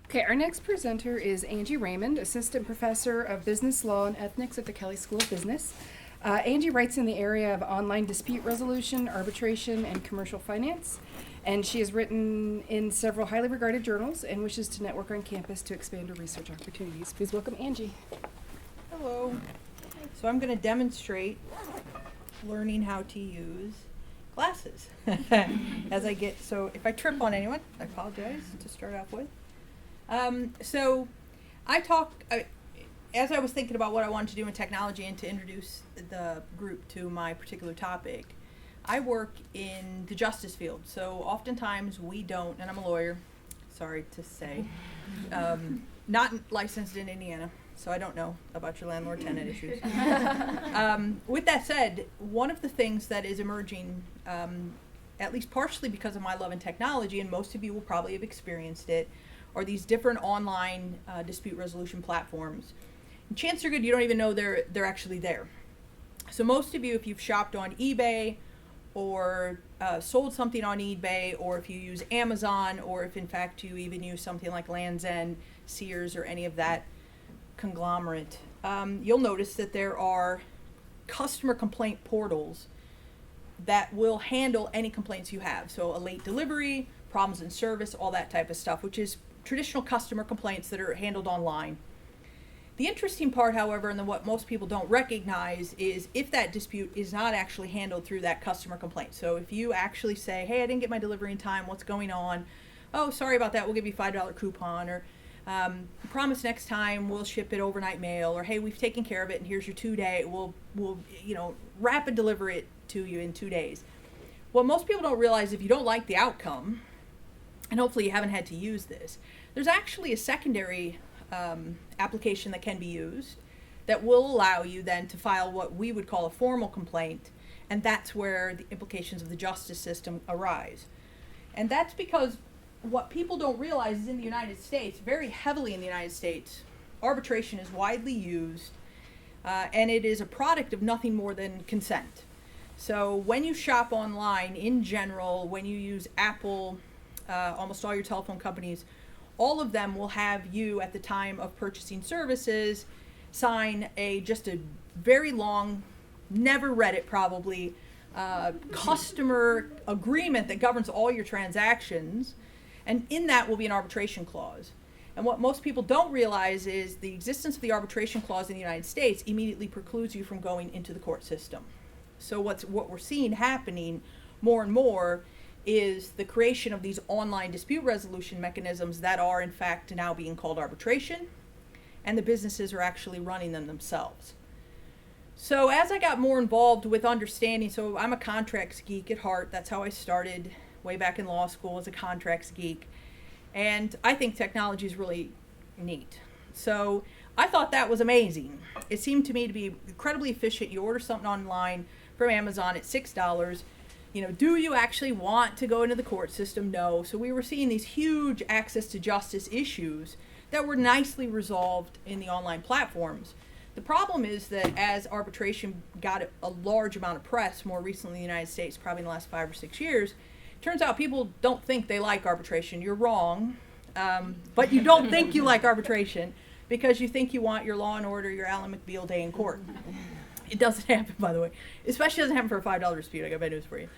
Okay, our next presenter is Angie Raymond, Assistant Professor of Business Law and Ethics at the Kelley School of Business. Angie writes in the area of online dispute resolution, arbitration, and commercial finance, and she has written in several highly regarded journals and wishes to network on campus to expand her research opportunities. Please welcome Angie. Hello. So I'm going to demonstrate learning how to use glasses as I get, so if I trip on anyone, I apologize to start off with. So I talked, as I was thinking about what I wanted to do in technology and to introduce the group to my particular topic, I work in the justice field. So oftentimes we don't, and I'm a lawyer, sorry to say, not licensed in Indiana, so I don't know about your landlord-tenant issues. With that said, one of the things that is emerging, at least partially because of my love in technology, and most of you will probably have experienced it, are these different online dispute resolution platforms. And chances are good you don't even know they're actually there. So most of you, if you've shopped on eBay or sold something on eBay, or if you use Amazon, or if in fact you even use something like Land's End, Sears, or any of that conglomerate, you'll notice that there are customer complaint portals that will handle any complaints you have. So a late delivery, problems in service, all that type of stuff, which is traditional customer complaints that are handled online. The interesting part, however, and what most people don't recognize, is if that dispute is not actually handled through that customer complaint. So if you actually say, hey, I didn't get my delivery in time, what's going on? Oh, sorry about that, we'll give you a $5 coupon, or promise next time we'll ship it overnight mail, or hey, we've taken care of it and here's your 2-day, we'll rapid deliver it to you in 2 days. What most people don't realize, if you don't like the outcome, and hopefully you haven't had to use this, there's actually a secondary application that can be used that will allow you then to file what we would call a formal complaint, and that's where the implications of the justice system arise. And that's because what people don't realize is in the United States, very heavily in the United States, arbitration is widely used, and it is a product of nothing more than consent. So when you shop online in general, when you use Apple, almost all your telephone companies, all of them will have you at the time of purchasing services sign just a very long, never read it probably, customer agreement that governs all your transactions, and in that will be an arbitration clause. And what most people don't realize is the existence of the arbitration clause in the United States immediately precludes you from going into the court system. So what we're seeing happening more and more is the creation of these online dispute resolution mechanisms that are in fact now being called arbitration, and the businesses are actually running them themselves. So as I got more involved with understanding, so I'm a contracts geek at heart, that's how I started way back in law school as a contracts geek, and I think technology is really neat. So I thought that was amazing. It seemed to me to be incredibly efficient. You order something online from Amazon at $6, do you actually want to go into the court system? No. So we were seeing these huge access to justice issues that were nicely resolved in the online platforms. The problem is that as arbitration got a large amount of press more recently in the United States, probably in the last 5 or 6 years, it turns out people don't think they like arbitration. You're wrong, but you don't think you like arbitration because you think you want your Law and Order, your Alan McBeal day in court. It doesn't happen, by the way. Especially doesn't happen for a $5 dispute. I got bad news for you.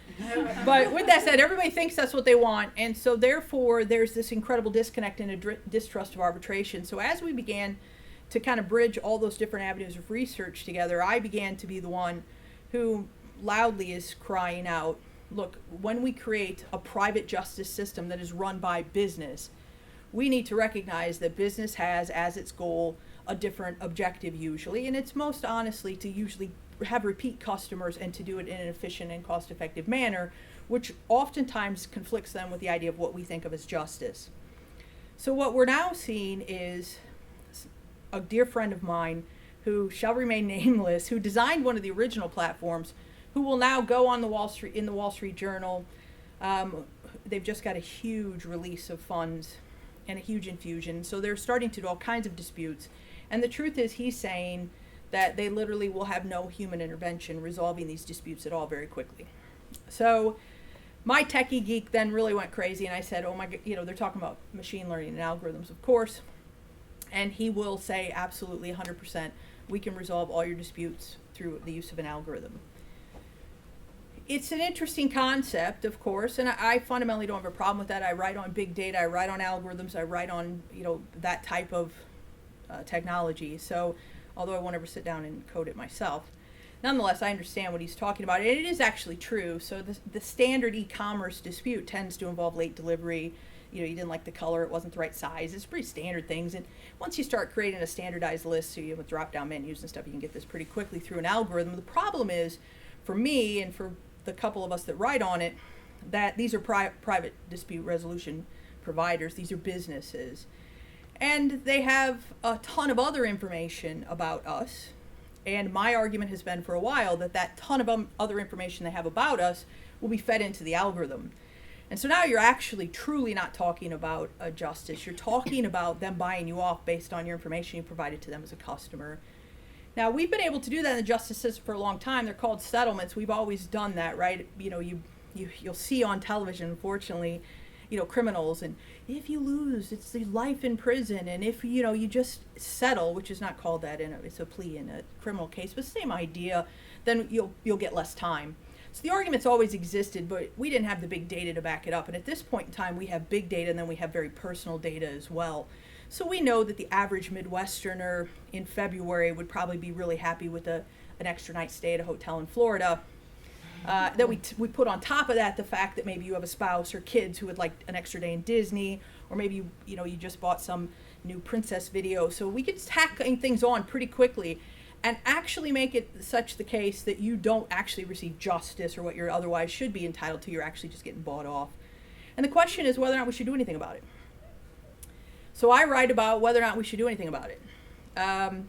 But with that said, everybody thinks that's what they want, and so therefore there's this incredible disconnect and a distrust of arbitration. So as we began to kind of bridge all those different avenues of research together, I began to be the one who loudly is crying out, look, when we create a private justice system that is run by business, we need to recognize that business has as its goal a different objective usually, and it's most honestly to usually have repeat customers and to do it in an efficient and cost-effective manner, which oftentimes conflicts them with the idea of what we think of as justice. So what we're now seeing is a dear friend of mine who shall remain nameless, who designed one of the original platforms, who will now go on the Wall Street Journal. They've just got a huge release of funds and a huge infusion, so they're starting to do all kinds of disputes. And the truth is, he's saying that they literally will have no human intervention resolving these disputes at all very quickly. So my techie geek then really went crazy, and I said, oh my, they're talking about machine learning and algorithms, of course. And he will say absolutely 100%, we can resolve all your disputes through the use of an algorithm. It's an interesting concept, of course, and I fundamentally don't have a problem with that. I write on big data, I write on algorithms, I write on, that type of technology. So, although I won't ever sit down and code it myself, nonetheless, I understand what he's talking about, and it is actually true. So the standard e-commerce dispute tends to involve late delivery. You didn't like the color, it wasn't the right size. It's pretty standard things. And once you start creating a standardized list, so you have drop-down menus and stuff, you can get this pretty quickly through an algorithm. The problem is, for me and for the couple of us that write on it, that these are private dispute resolution providers. These are businesses. And they have a ton of other information about us. And my argument has been for a while that ton of other information they have about us will be fed into the algorithm. And so now you're actually truly not talking about a justice. You're talking about them buying you off based on your information you provided to them as a customer. Now, we've been able to do that in the justice system for a long time. They're called settlements. We've always done that, right? You'll see on television, unfortunately, criminals, and if you lose, it's the life in prison. And if, you just settle, which is not called that it's a plea in a criminal case, but same idea, then you'll get less time. So the argument's always existed, but we didn't have the big data to back it up. And at this point in time, we have big data, and then we have very personal data as well. So we know that the average Midwesterner in February would probably be really happy with an extra night stay at a hotel in Florida. That we put on top of that the fact that maybe you have a spouse or kids who would like an extra day in Disney, or maybe you just bought some new princess video. So we could tack things on pretty quickly and actually make it such the case that you don't actually receive justice or what you're otherwise should be entitled to. You're actually just getting bought off. And the question is whether or not we should do anything about it. So I write about whether or not we should do anything about it. I'm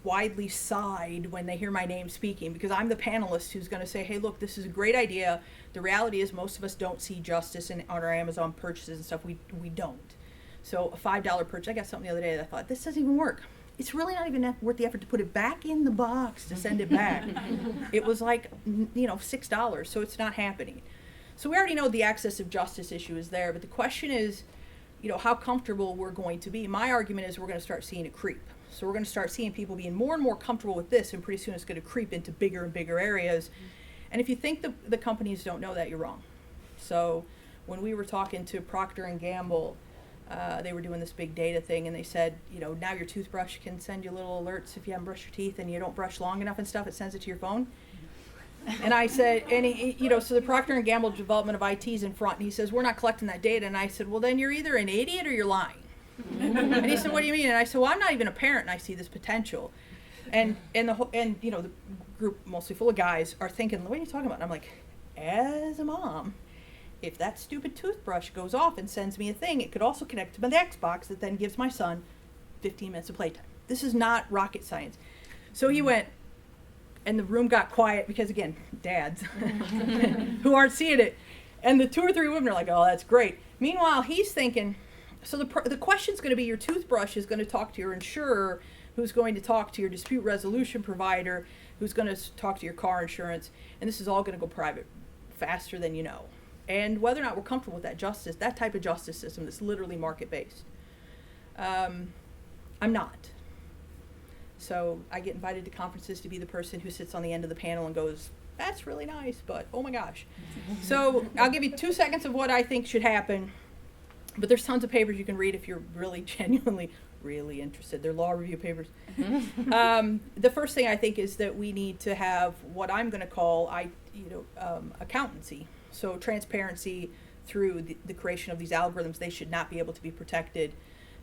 widely sighed when they hear my name speaking, because I'm the panelist who's going to say, hey, look, this is a great idea. The reality is most of us don't see justice on our Amazon purchases and stuff. We don't. So a $5 purchase, I got something the other day that I thought, this doesn't even work. It's really not even worth the effort to put it back in the box to send it back. It was like, $6, so it's not happening. So we already know the access of justice issue is there, but the question is, how comfortable we're going to be. My argument is we're going to start seeing it creep. So we're going to start seeing people being more and more comfortable with this, and pretty soon it's going to creep into bigger and bigger areas. And if you think the companies don't know that, you're wrong. So when we were talking to Procter & Gamble, they were doing this big data thing, and they said, now your toothbrush can send you little alerts if you haven't brushed your teeth and you don't brush long enough and stuff, it sends it to your phone. And I said, so the Procter & Gamble development of IT is in front, and he says, we're not collecting that data. And I said, well, then you're either an idiot or you're lying. And he said, what do you mean? And I said, well, I'm not even a parent, and I see this potential. And the group, mostly full of guys, are thinking, what are you talking about? And I'm like, as a mom, if that stupid toothbrush goes off and sends me a thing, it could also connect to my Xbox that then gives my son 15 minutes of playtime. This is not rocket science. So he went, and the room got quiet because, again, dads who aren't seeing it. And the 2 or 3 women are like, oh, that's great. Meanwhile, he's thinking, so the question's going to be, your toothbrush is going to talk to your insurer, who's going to talk to your dispute resolution provider, who's going to talk to your car insurance, and this is all going to go private faster than you know. And whether or not we're comfortable with that type of justice system that's literally market-based. I'm not. So I get invited to conferences to be the person who sits on the end of the panel and goes, that's really nice, but oh my gosh. So I'll give you 2 seconds of what I think should happen, but there's tons of papers you can read if you're really genuinely really interested. They're law review papers. The first thing I think is that we need to have what I'm going to call accountancy. So transparency through the creation of these algorithms. They should not be able to be protected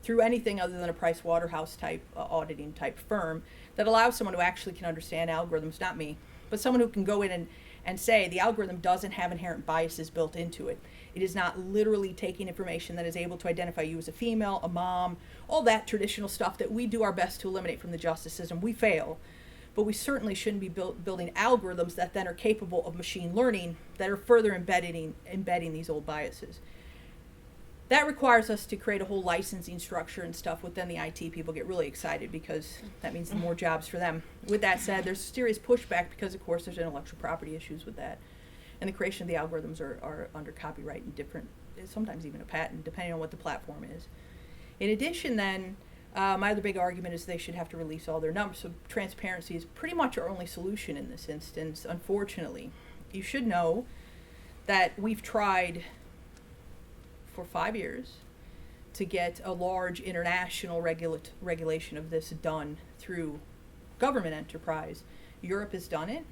through anything other than a Price Waterhouse type auditing type firm that allows someone who actually can understand algorithms, not me, but someone who can go in and say the algorithm doesn't have inherent biases built into it. It is not literally taking information that is able to identify you as a female, a mom, all that traditional stuff that we do our best to eliminate from the justice system. We fail, but we certainly shouldn't be building algorithms that then are capable of machine learning that are further embedding these old biases. that requires us to create a whole licensing structure and stuff, but then the IT people get really excited because that means more jobs for them. With that said, there's serious pushback because, of course, there's intellectual property issues with that. And the creation of the algorithms are under copyright and different, sometimes even a patent, depending on what the platform is. In addition, then, my other big argument is they should have to release all their numbers. So transparency is pretty much our only solution in this instance, unfortunately. You should know that we've tried for 5 years to get a large international regulation of this done through government enterprise. Europe has done it.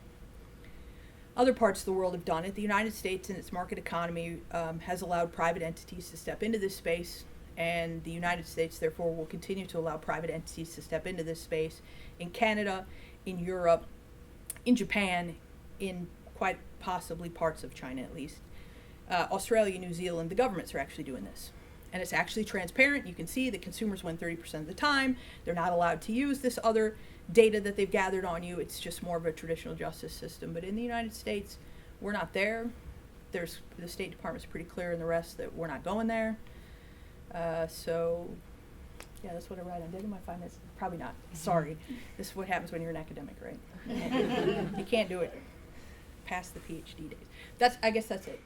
Other parts of the world have done it. The United States, in its market economy, has allowed private entities to step into this space, and the United States, therefore, will continue to allow private entities to step into this space in Canada, in Europe, in Japan, in quite possibly parts of China at least. Australia, New Zealand, the governments are actually doing this. And it's actually transparent. You can see that consumers win 30% of the time. They're not allowed to use this other data that they've gathered on you. It's just more of a traditional justice system. But in the United States, we're not there. The State Department's pretty clear in the rest that we're not going there. So, yeah, that's what I write. I did in my 5 minutes. Probably not. Sorry. This is what happens when you're an academic, right? You can't do it past the Ph.D. days. I guess that's it.